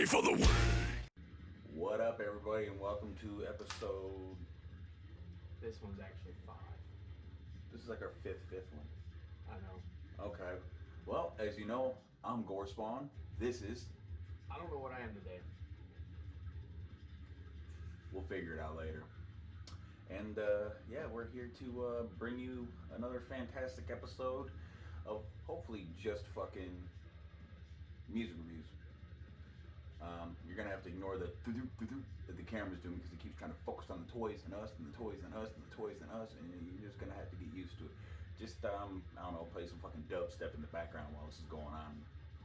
ready for the win. What up, everybody, and welcome to episode. This one's actually 5. This is like our fifth one. I know. Okay. Well, as you know, I'm Gore Spawn. This is. I don't know what I am today. We'll figure it out later. And yeah, we're here to bring you another fantastic episode of hopefully just fucking music reviews. You're gonna have to ignore the that the camera's doing because it keeps trying to focus on the toys and us and the toys and us and the toys and us, and you're just gonna have to get used to it. Just I don't know, play some fucking dubstep in the background while this is going on.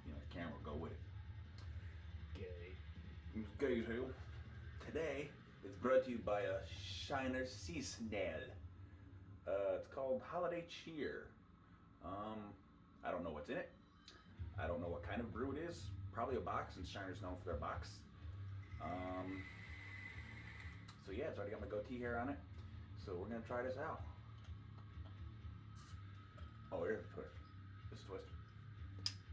You know, the camera will go with it. Gay as hell. Today it's brought to you by a Shiner Seasonal. It's called Holiday Cheer. I don't know what's in it. I don't know what kind of brew it is. Probably a box, since Shiner's known for their box. So yeah, it's already got my goatee hair on it. So we're gonna try this out. Oh, here's a twist. This is a twist.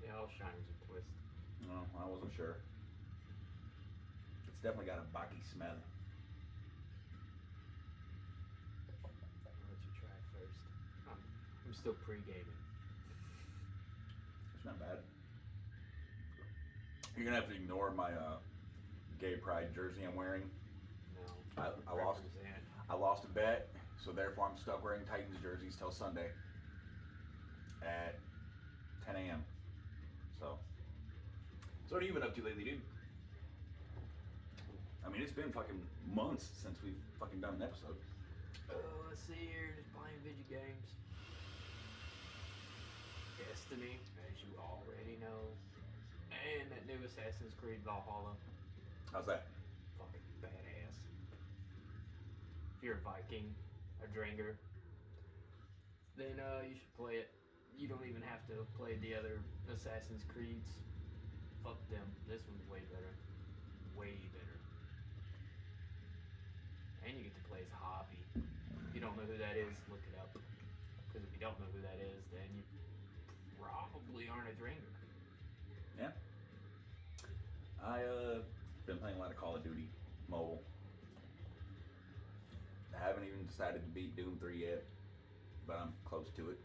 Yeah, all Shiners are twist. No, I wasn't sure. It's definitely got a baki smell. I'll let you try it first. I'm still pre-gaming. It's not bad. You're gonna have to ignore my gay pride jersey I'm wearing. No. I lost a bet, so therefore I'm stuck wearing Titans jerseys till Sunday at 10 a.m. So what have you been up to lately, dude? I mean, it's been fucking months since we've fucking done an episode. Let's see here, just playing video games. Destiny, as you already know. And that new Assassin's Creed Valhalla. How's that? Fucking badass. If you're a Viking, a Dranger, then you should play it. You don't even have to play the other Assassin's Creeds. Fuck them. This one's way better. Way better. And you get to play as Hobby. If you don't know who that is, look it up. Because if you don't know who that is, then you probably aren't a Dranger. Yeah. I been playing a lot of Call of Duty mobile. I haven't even decided to beat Doom 3 yet, but I'm close to it.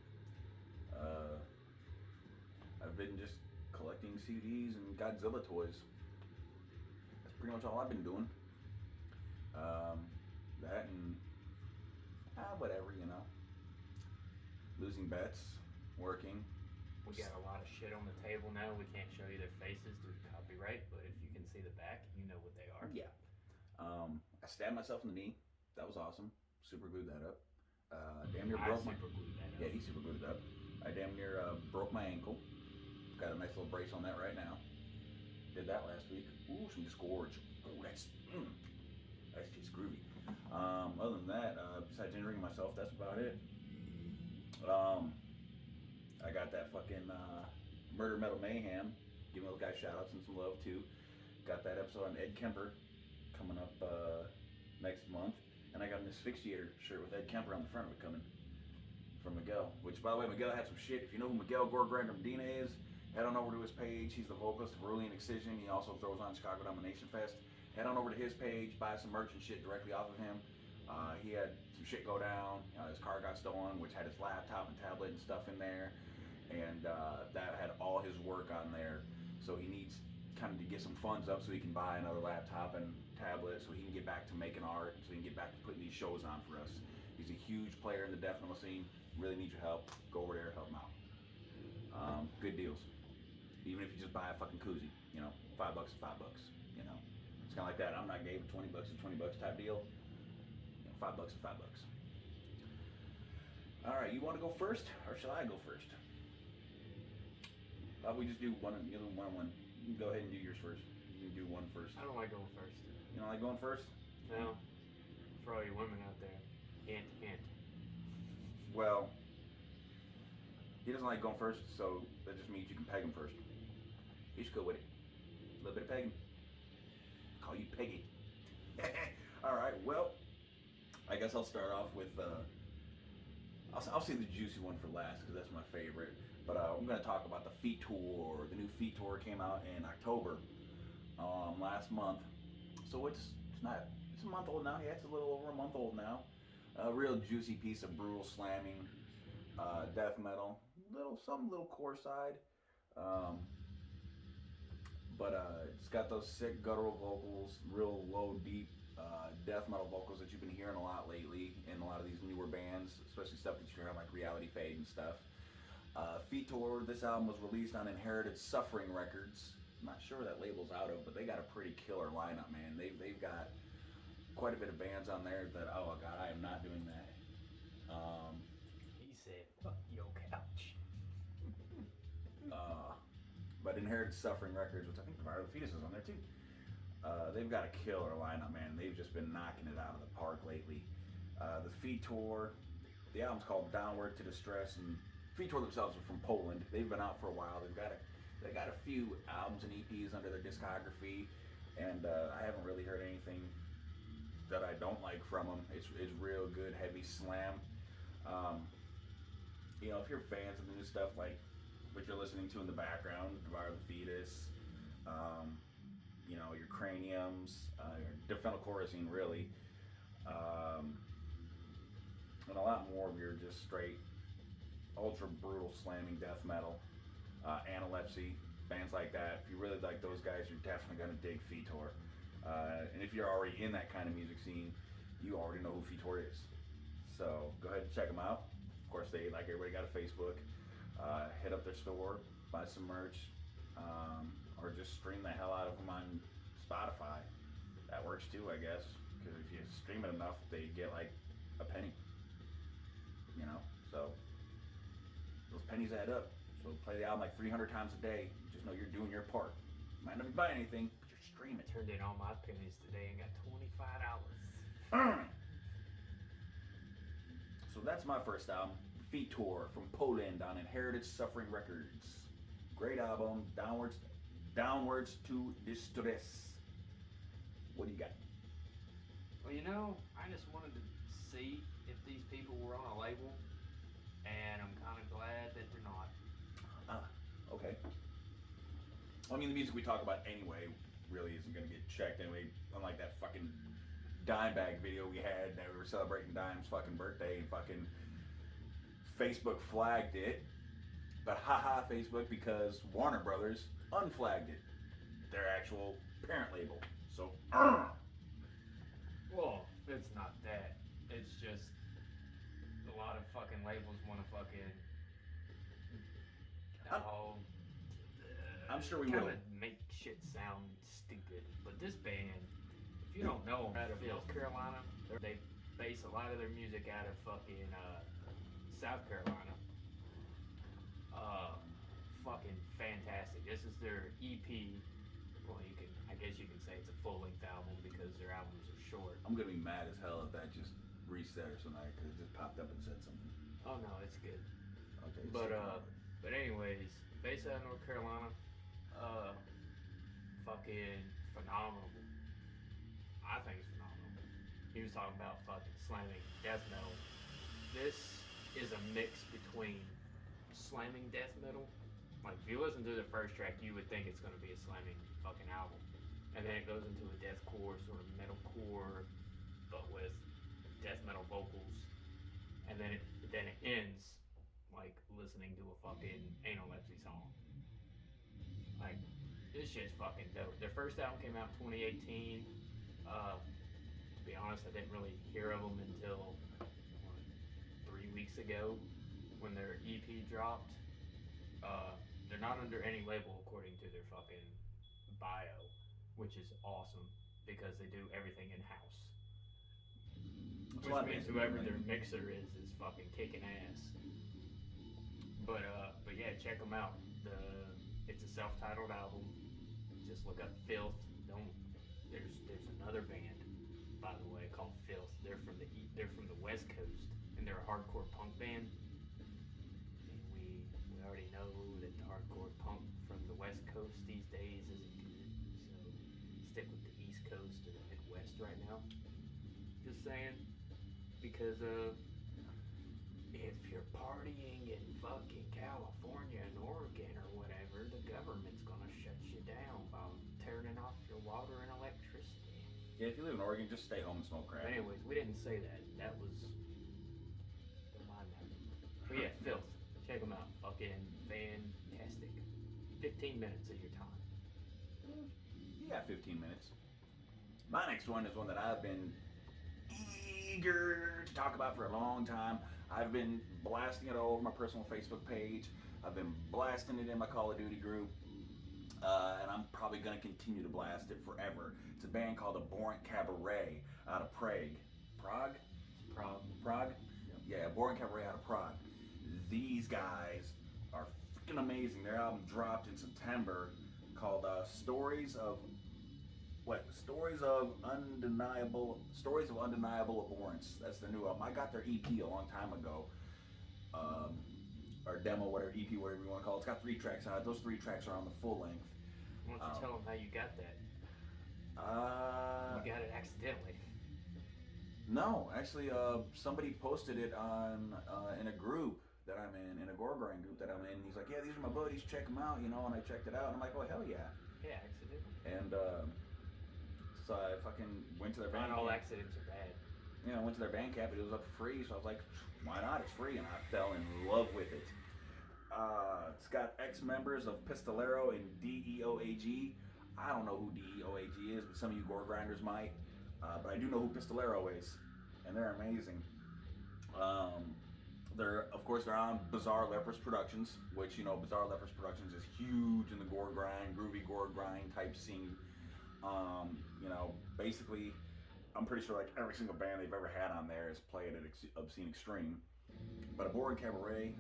I've been just collecting CDs and Godzilla toys. That's pretty much all I've been doing. That and whatever, you know. Losing bets, working. We got a lot of shit on the table now. We can't show you their faces due to copyright, but if you can see the back, you know what they are. Yeah. I stabbed myself in the knee. That was awesome. Super glued that up. Damn near broke my. Yeah, he super glued it up. I damn near broke my ankle. Got a nice little brace on that right now. Did that last week. Ooh, some disgorge. Oh, that's just groovy. Other than that, besides injuring myself, that's about it. I got that fucking Murder Metal Mayhem. Giving those guys shout outs and some love too. Got that episode on Ed Kemper coming up next month. And I got an Asphyxiator shirt with Ed Kemper on the front of it coming from Miguel. Which, by the way, Miguel had some shit. If you know who Miguel Gore-Grinder Medina is, head on over to his page. He's the vocalist of Ruling Excision. He also throws on Chicago Domination Fest. Head on over to his page, buy some merch and shit directly off of him. He had some shit go down. His car got stolen, which had his laptop and tablet and stuff in there. And that had all his work on there. So he needs kind of to get some funds up so he can buy another laptop and tablet so he can get back to making art, so he can get back to putting these shows on for us. He's a huge player in the death metal scene. Really needs your help. Go over there, help him out. Good deals. Even if you just buy a fucking koozie, you know, $5 is $5, you know. It's kind of like that. I'm not gay, but $20 is $20 type deal. You know, $5 is $5. All right, you want to go first, or shall I go first? We just do one and the other one. You can go ahead and do yours first. You can do one first. I don't like going first. You don't like going first? No. For all you women out there, hint, hint. Well, he doesn't like going first, so that just means you can peg him first. You should go with it. A little bit of pegging. Call you Peggy. All right. Well, I guess I'll start off with. I'll say the juicy one for last because that's my favorite. But I'm going to talk about the Feet Tour. The new Feet Tour came out in October. last month. So it's not, it's a month old now. Yeah, it's a little over a month old now. A real juicy piece of brutal slamming death metal. Some little core side. Um, but it's got those sick guttural vocals, real low, deep death metal vocals that you've been hearing a lot lately in a lot of these newer bands, especially stuff that you hear on like Reality Fade and stuff. Feator, this album was released on Inherited Suffering Records. I'm not sure where that label's out of, but they got a pretty killer lineup, man. They've got quite a bit of bands on there that, oh god, I am not doing that. He said, fuck your couch. But Inherited Suffering Records, which I think Viral Fetus is on there too. They've got a killer lineup, man. They've just been knocking it out of the park lately. The Feator, the album's called Downward to Distress, and Feator themselves are from Poland. They've been out for a while. They got a few albums and EPs under their discography, and I haven't really heard anything that I don't like from them. It's real good, heavy slam. You know, if you're fans of the new stuff, like what you're listening to in the background, Devour the Fetus, you know, your Craniums, your Defenachorusine, really, and a lot more of your just straight, ultra brutal slamming death metal, Analepsy, bands like that. If you really like those guys, you're definitely gonna dig Feator. And if you're already in that kind of music scene, you already know who Feator is. So go ahead and check them out. Of course, they, like everybody, got a Facebook. Hit up their store, buy some merch, or just stream the hell out of them on Spotify. That works too, I guess, because if you stream it enough, they get like a penny. You know, so those pennies add up. So play the album like 300 times a day. Just know you're doing your part. Might not be buying anything, but you're streaming. Turned in all my pennies today and got $25. So that's my first album, Feator from Poland on Inherited Suffering Records. Great album, Downwards to Distress. What do you got? Well, you know, I just wanted to see if these people were on a label, and I'm kind of glad that they're not. Okay. I mean, the music we talk about anyway really isn't going to get checked anyway, unlike that fucking Dimebag video we had that we were celebrating Dime's fucking birthday and fucking Facebook flagged it. But haha Facebook, because Warner Brothers unflagged it. Their actual parent label. So, Well, it's not that. It's just a lot of fucking labels want to fucking I'm sure we kind will. of make shit sound stupid. But this band, if you don't know them, out of North Carolina, they base a lot of their music out of fucking South Carolina. Fucking fantastic. This is their EP. Well, I guess you can say it's a full-length album because their albums are short. I'm gonna be mad as hell if that just reset or something, because it just popped up and said something. Oh no, it's good. Okay. But anyways, based out of North Carolina, fucking phenomenal. I think it's phenomenal. He was talking about fucking slamming death metal. This is a mix between slamming death metal. Like, if you listen to the first track, you would think it's going to be a slamming fucking album. And then it goes into a deathcore, sort of metalcore, but with death metal vocals. And then it ends like listening to a fucking Analepsy song. Like, this shit's fucking dope. Their first album came out in 2018. To be honest, I didn't really hear of them until 3 weeks ago when their EP dropped. They're not under any label according to their fucking bio, which is awesome because they do everything in house. Which means whoever their mixer is fucking kicking ass. But yeah, check them out. It's a self-titled album. Just look up Filth. There's another band, by the way, called Filth. They're from the West Coast, and they're a hardcore punk band. And we already know that the hardcore punk from the West Coast these days isn't good. So stick with the East Coast or the Midwest right now. Just saying, because if you're partying in fucking California and Oregon or whatever, the government's gonna shut you down by turning off your water and electricity. Yeah, if you live in Oregon, just stay home and smoke crack. But anyways, we didn't say that. That was the mind map. But yeah, Filth. Check them out. Fucking fantastic. 15 minutes of your time. You got 15 minutes. My next one is one that I've been eager to talk about for a long time. I've been blasting it all over my personal Facebook page. I've been blasting it in my Call of Duty group. And I'm probably going to continue to blast it forever. It's a band called Abhorrent Cabaret out of Prague. Prague? Prague. Prague? Yeah, Abhorrent Cabaret out of Prague. These guys are freaking amazing. Their album dropped in September called Stories of Undeniable Abhorrence. That's their new album. I got their EP a long time ago. Or demo, whatever, EP, whatever you want to call it. It's got 3 tracks on it. Those 3 tracks are on the full length. Why don't you tell them how you got that? You got it accidentally. No, actually, somebody posted it on in a group that I'm in a gore grind group that I'm in. He's like, yeah, these are my buddies, check them out, and I checked it out, and I'm like, oh, hell yeah. Yeah, accidentally. And so I fucking went to their Bandcamp. Not all accidents are bad. Yeah, I went to their Bandcamp, and it was up for free, so I was like, why not? It's free, and I fell in love with it. It's got ex-members of Pistolero and DEOAG. I don't know who DEOAG is, but some of you gore grinders might. But I do know who Pistolero is, and they're amazing. They're on Bizarre Leprous Productions, which, Bizarre Leprous Productions is huge in the gore grind, groovy gore grind type scene. Basically, I'm pretty sure like every single band they've ever had on there is played at Obscene Extreme. But Abhorrent Cabaret,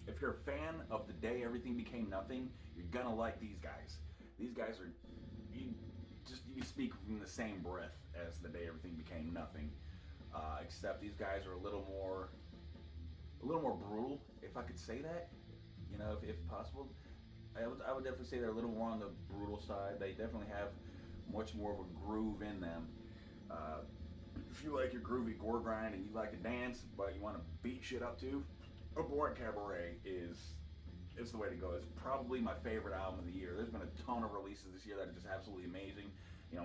if you're a fan of The Day Everything Became Nothing, you're gonna like these guys. These guys are, you speak from the same breath as The Day Everything Became Nothing, except these guys are a little more brutal, if I could say that, if possible. I would definitely say they're a little more on the brutal side. They definitely have much more of a groove in them. If you like your groovy gore grind and you like to dance, but you want to beat shit up too, Abhorrent Cabaret it's the way to go. It's probably my favorite album of the year. There's been a ton of releases this year that are just absolutely amazing.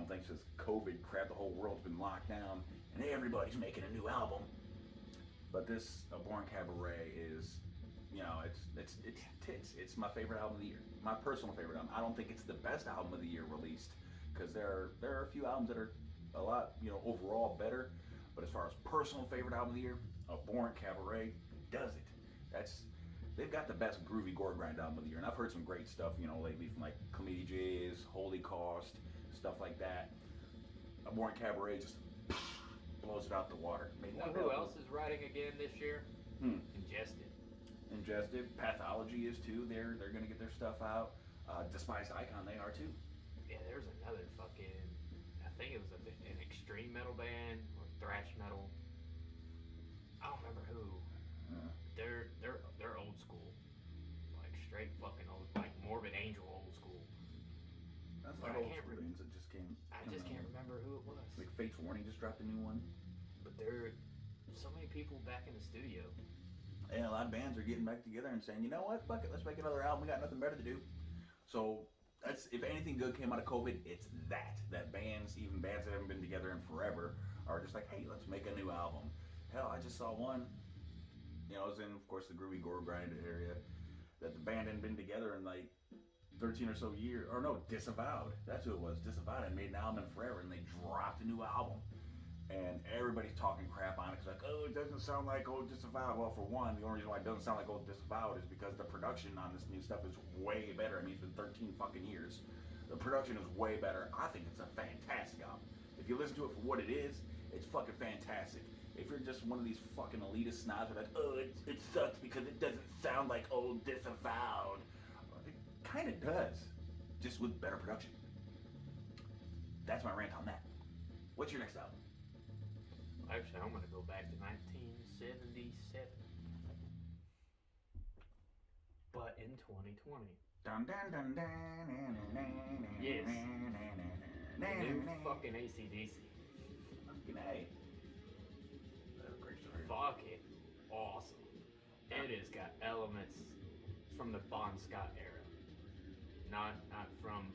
Thanks to this COVID crap, the whole world's been locked down, and everybody's making a new album. But this Abhorrent Cabaret is, it's tits. It's my favorite album of the year. My personal favorite album. I don't think it's the best album of the year released, because there are a few albums that are a lot, overall better. But as far as personal favorite album of the year, Abhorrent Cabaret does it. They've got the best groovy gore grind album of the year, and I've heard some great stuff, lately from like Comedy J's, Holy Cost, stuff like that. Abhorrent Cabaret just blows it out the water. Who else is writing again this year? Ingested. Pathology is too. They're gonna get their stuff out. Despised Icon, they are too. Yeah, there's another fucking, I think it was an extreme metal band or thrash metal. I don't remember who. They're old school, like straight fucking old, like Morbid Angel old school. That's like old school things that just came. I just can't remember who it was. Like Fate's Warning just dropped a new one. But there are so many people back in the studio. Yeah, a lot of bands are getting back together and saying, you know what, fuck it, let's make another album. We got nothing better to do. So that's, if anything good came out of COVID, it's that bands, even bands that haven't been together in forever, are just like, hey, let's make a new album. Hell, I just saw one. It was in, of course, the groovy gore grind area, that the band hadn't been together in like 13 or so years. Or no, Disavowed. That's who it was. Disavowed had made an album in forever, and they dropped a new album. And everybody's talking crap on it. It's like, oh, it doesn't sound like old Disavowed. Well, for one, the only reason why it doesn't sound like old Disavowed is because the production on this new stuff is way better. I mean, it's been 13 fucking years. The production is way better. I think it's a fantastic album. If you listen to it for what it is, it's fucking fantastic. If you're just one of these fucking elitist snobs who are like, oh, it sucks because it doesn't sound like old Disavowed. Well, it kind of does, just with better production. That's my rant on that. What's your next album? Actually, I'm going to go back to 1977. But in 2020. Dun, dun, dun, dun, yes. The new fucking AC/DC. Fucking A. That's a great story. Fucking awesome. It has got elements from the Bon Scott era. Not from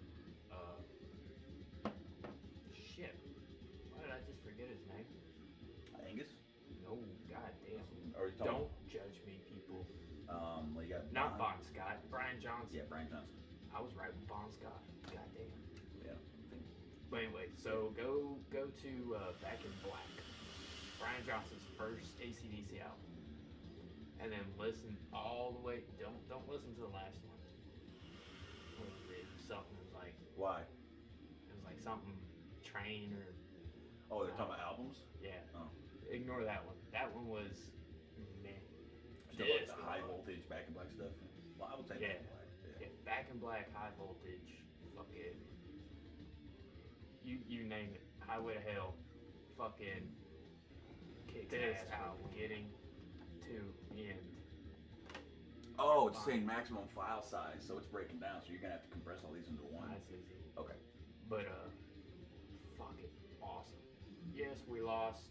But anyway, so go to Back in Black, Brian Johnson's first AC/DC album, and then listen all the way. Don't listen to the last one. Something like Why? it was like something train or. Oh, they're talking about albums? Yeah. Oh. Ignore that one. That one was meh. Stuff like the high voltage, Back in Black stuff. Well, I would say Yeah. Back in Black. Yeah, Back in Black, high voltage, fucking. You name it. Highway to Hell, fucking. Kicks ass out getting to the end. Oh, it's saying maximum file size, so it's breaking down, so you're gonna have to compress all these into one. That's easy. Okay. But fucking awesome. Yes, we lost,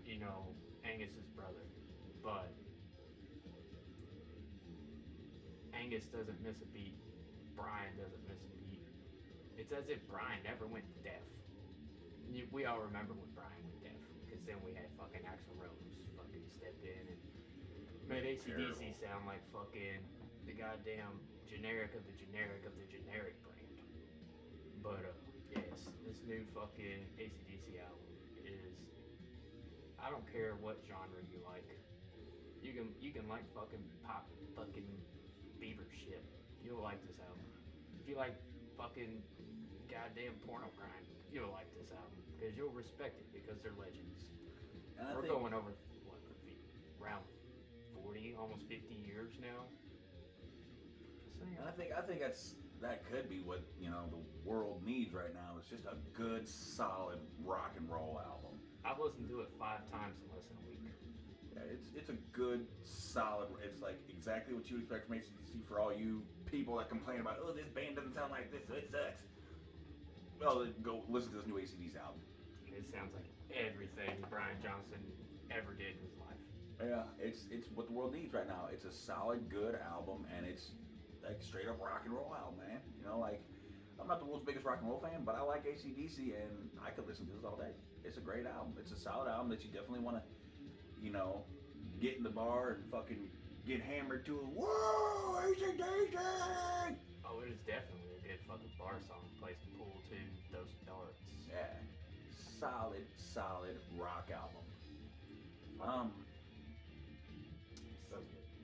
Angus's brother, but Angus doesn't miss a beat. Brian doesn't miss a beat. It's as if Brian never went deaf. We all remember when Brian went deaf, because then we had fucking Axl Rose fucking stepped in and made AC/DC sound like fucking the goddamn generic of the generic of the generic brand. But yes, this new fucking AC/DC album is. I don't care what genre you like. You can like fucking pop fucking Bieber shit. You'll like this album. If you like fucking goddamn porno crime, you'll like this album because you'll respect it because they're legends. We're going over around 40, almost 50 years now. And I think that could be what the world needs right now is just a good, solid rock and roll album. I've listened to it 5 times in less than a week. Yeah, it's a good, solid. It's like exactly what you would expect from AC/DC for all you people that complain about, oh, this band doesn't sound like this, it sucks. Well, go listen to this new AC/DC album. It sounds like everything Brian Johnson ever did in his life. Yeah, it's what the world needs right now. It's a solid, good album, and it's like straight up rock and roll album, man. I'm not the world's biggest rock and roll fan, but I like AC/DC, and I could listen to this all day. It's a great album. It's a solid album that you definitely want to, get in the bar and fucking get hammered to it. Whoa, AC/DC! Oh, it is definitely a good fucking bar song. Play some pool too, throw some darts. Yeah, solid rock album.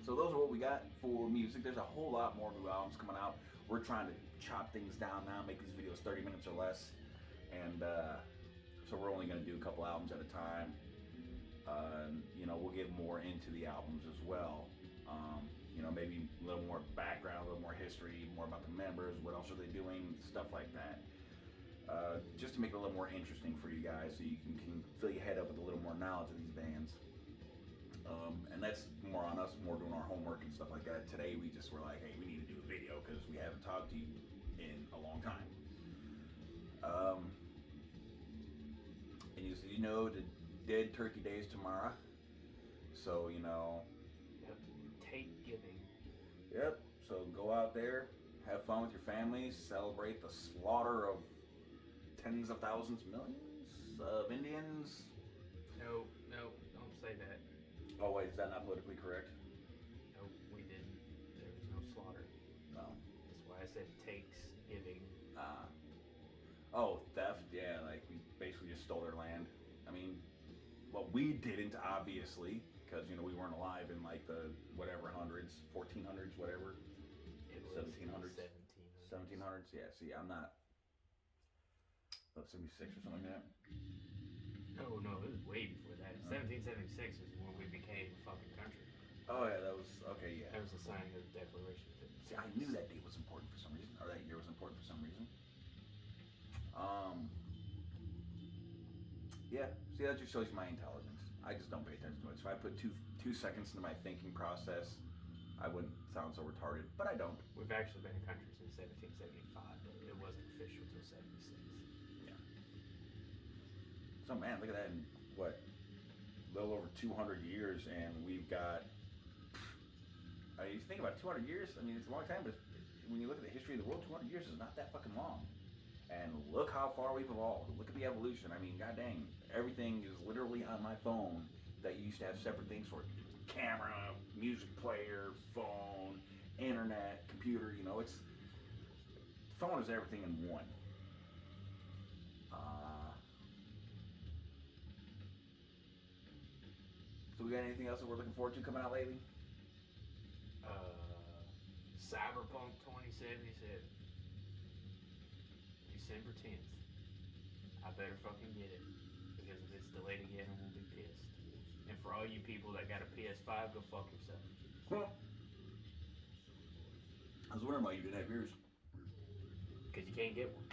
So those are what we got for music. There's a whole lot more new albums coming out. We're trying to chop things down now, make these videos 30 minutes or less. And so we're only going to do a couple albums at a time. We'll get more into the albums as well. Maybe a little more background, a little more history, more about the members, what else are they doing, stuff like that. Just to make it a little more interesting for you guys so you can fill your head up with a little more knowledge of these bands. And that's more on us, more doing our homework and stuff like that. Today we just were like, hey, we need to do a video because we haven't talked to you in a long time. And the Dead Turkey Day is tomorrow. So, Yep. Take giving. Yep. So go out there, have fun with your families, celebrate the slaughter of tens of thousands, millions of Indians. No, don't say that. Oh wait, is that not politically correct? No, we didn't. There was no slaughter. No. That's why I said takes giving. Oh, theft. Yeah, like we basically just stole their land. I mean, well, we didn't obviously, because we weren't alive in like the whatever hundreds, 1400s, whatever. It was 1700s. 1700s. Yeah. See, I'm not. 76 or something like that. No, it was way before that. 1776 is when we became a fucking country. Oh yeah, that was okay. Yeah. That was the signing of the Declaration of Independence. See, I knew that date was important for some reason, or that year was important for some reason. Yeah. See, that just shows you my intelligence. I just don't pay attention to it. So if I put two seconds into my thinking process, I wouldn't sound so retarded. But I don't. We've actually been a country since 1775, but it wasn't official until 76. Yeah. So man, look at that. In what? A little over 200 years, and we've got. I mean, you think about 200 years. I mean, it's a long time, but when you look at the history of the world, 200 years is not that fucking long. And look how far we've evolved. Look at the evolution. I mean, god dang, everything is literally on my phone that you used to have separate things for. Camera, music player, phone, internet, computer, it's phone is everything in one. So we got anything else that we're looking forward to coming out lately? Cyberpunk 2077. December 10th. I better fucking get it. Because if it's delayed again, I'm gonna be pissed. And for all you people that got a PS5, go fuck yourself. I was wondering why you didn't have yours. Because you can't get one.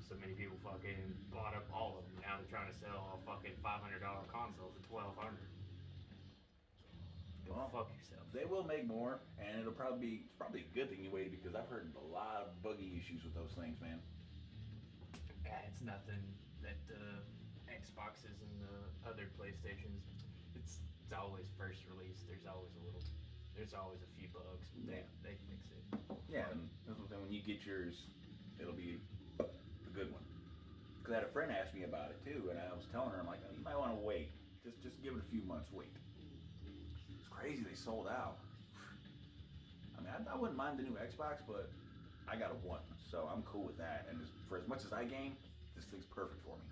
So many people fucking bought up all of them. Now they're trying to sell a fucking $500 console for $1,200. Go Well, fuck yourself. They will make more, and it's probably a good thing you waited because I've heard a lot of buggy issues with those things, man. Yeah, it's nothing that the Xboxes and the other PlayStations. It's always first release. There's always a few bugs. But they fix it. Yeah, and that's what I'm saying. When you get yours, it'll be a good one. Because I had a friend ask me about it too, and I was telling her, I'm like, oh, you might want to wait. Just give it a few months. Wait. It's crazy they sold out. I mean, I wouldn't mind the new Xbox, but I got a one, so I'm cool with that. And for as much as I game, this thing's perfect for me.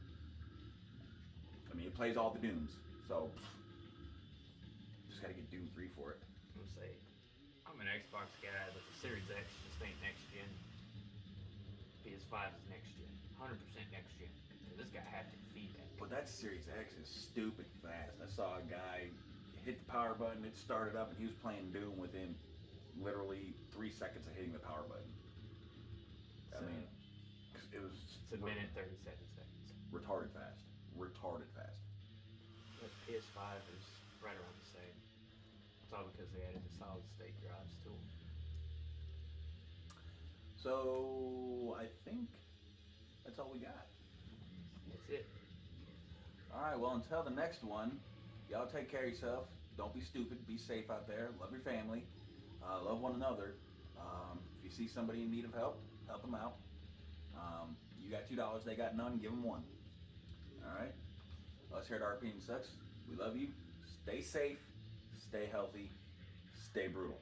I mean, it plays all the Dooms, so just got to get Doom 3 for it. I'm gonna say, I'm an Xbox guy, but the Series X just ain't next gen. PS5 is next gen, 100% next gen. So this guy haptic feedback. But that Series X is stupid fast. I saw a guy hit the power button, it started up, and he was playing Doom within literally 3 seconds of hitting the power button. I mean, it was... It's a minute, 37 seconds. Retarded fast. Retarded fast. The PS5 is right around the same. It's all because they added the solid state drives to them. So, I think that's all we got. That's it. Alright, well, until the next one, y'all take care of yourself. Don't be stupid. Be safe out there. Love your family. Love one another. If you see somebody in need of help them out. You got $2, they got none, give them one. Alright? Us here at Our Opinion Sucks. We love you. Stay safe. Stay healthy. Stay brutal.